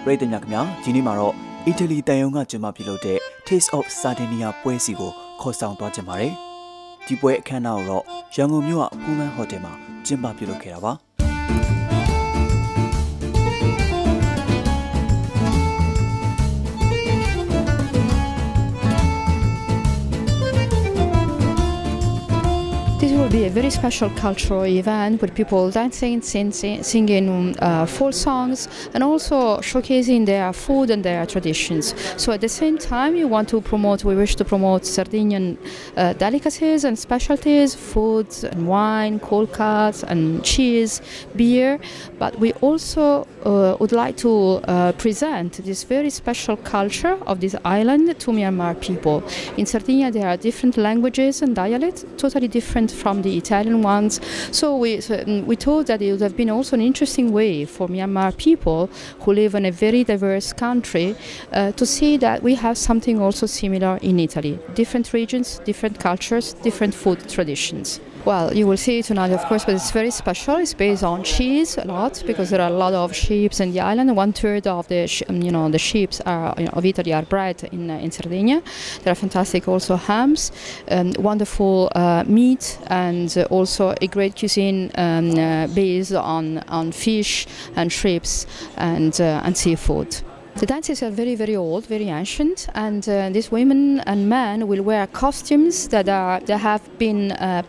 ပရိသတ်များခင်ဗျာဒီနေ့မှာတော့အီတလီတန်ယုံကကျင်းပပြုလုပ်တဲ့ Taste of Sardinia ပွဲစီကိုခေါ်ဆောင်သွားကြပါတယ်ဒီပွဲအခမ်းအနားကိုတော့ရန်ကုန်မြို့ကပူမန်ဟိုတယ်မှာကျင်းပပြုလုပ်ခဲ့တာပါThis will be a very special cultural event with people dancing, singing folk songs, and also showcasing their food and their traditions. So at the same time, we wish to promote Sardinian delicacies and specialties, foods and wine, cold cuts and cheese, beer. But we also would like to present this very special culture of this island to Myanmar people. In Sardinia, there are different languages and dialects, totally different from the Italian ones. So we thought that it would have been also an interesting way for Myanmar people who live in a very diverse country to see that we have something also similar in Italy. Different regions, different cultures, different food traditions. Well, you will see it tonight, of course, but it's very special. It's based on cheese a lot because there are a lot of sheep in the island. 1/3 of the sheep of Italy are bred in Sardinia. There are fantastic also hams, wonderful meat, and also a great cuisine based on fish and shrimps and seafood. The dances are very, very old, very ancient, and these women and men will wear costumes that have been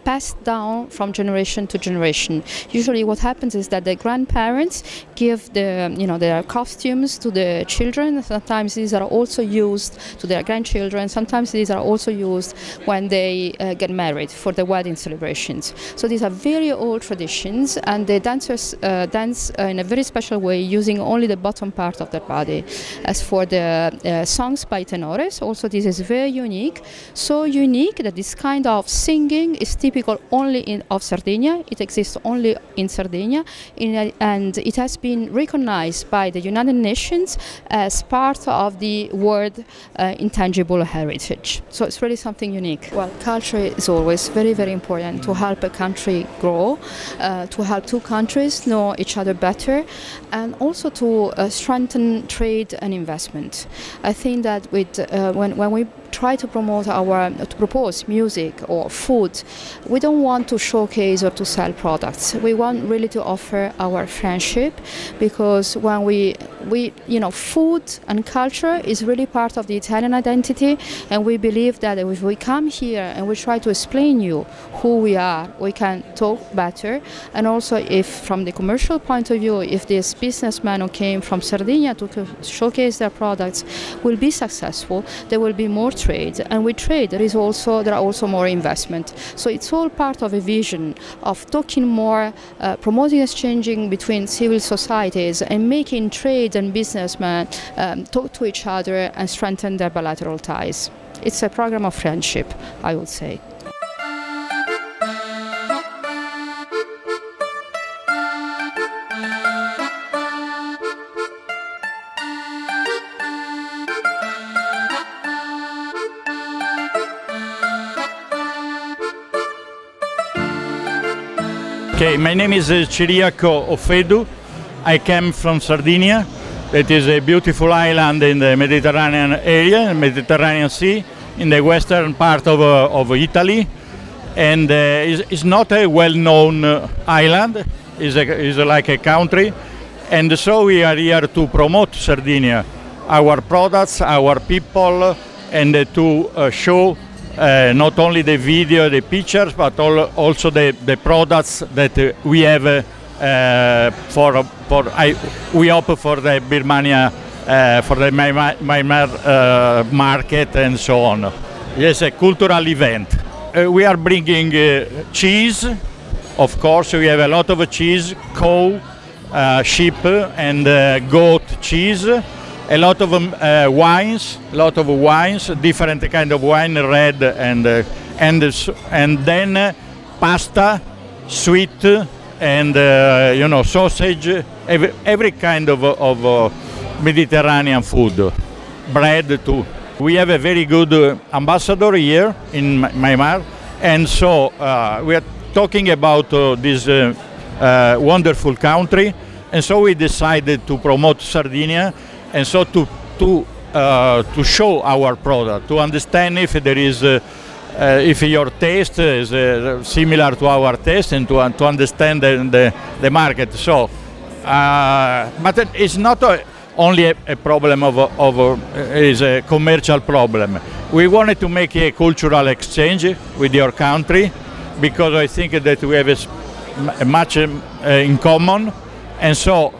passed down from generation to generation. Usually, what happens is that the grandparents give their costumes to the children. Sometimes these are also used to their grandchildren. Sometimes these are also used when they get married for the wedding celebrations. So these are very old traditions, and the dancers dance in a very special way, using only the bottom part of their body. As for the songs by tenores, also this is very unique, so unique that this kind of singing is typical only of Sardinia. It exists only in Sardinia, and it has been recognized by the United Nations as part of the world intangible heritage. So it's really something unique. Well, culture is always very, very important to help a country grow, to help two countries know each other better, and also to strengthen trade and investment. I think that when we try to propose music or food, we don't want to showcase or to sell products. We want really to offer our friendship, because when food and culture is really part of the Italian identity, and we believe that if we come here and we try to explain you who we are, we can talk better. And also, if from the commercial point of view, if this businessman who came from Sardinia to showcase their products will be successful, there will be more trade, and with trade there are also more investment. So it's all part of a vision of talking more, promoting exchanging between civil societies, and making trade and businessmen talk to each other and strengthen their bilateral ties. It's a program of friendship, I would say. Okay, my name is Ciriaco Offedu. I came from Sardinia. It is a beautiful island in the Mediterranean area, Mediterranean Sea, in the western part of Italy. And it's not a well-known island. It's like a country. And so we are here to promote Sardinia, our products, our people, and to show not only the video, the pictures, but also the products that we have we hope for the Birmania, for the Myanmar market and so on. Yes, a cultural event. We are bringing cheese, of course. We have a lot of cheese, cow, sheep, and goat cheese. A lot of wines, different kind of wine, red and then pasta, sweet, and sausage, every kind of Mediterranean food, bread too. We have a very good ambassador here in Myanmar, and so we are talking about this wonderful country, and so we decided to promote Sardinia and so to show our product, to understand if there is if your taste is similar to our taste, and to understand the market. So, but it's not only a problem is a commercial problem. We wanted to make a cultural exchange with your country, because I think that we have much in common, and so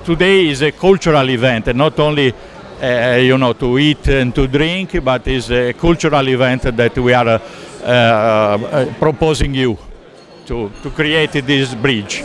today is a cultural event, and not only to eat and to drink, but is a cultural event that we are proposing you to create this bridge.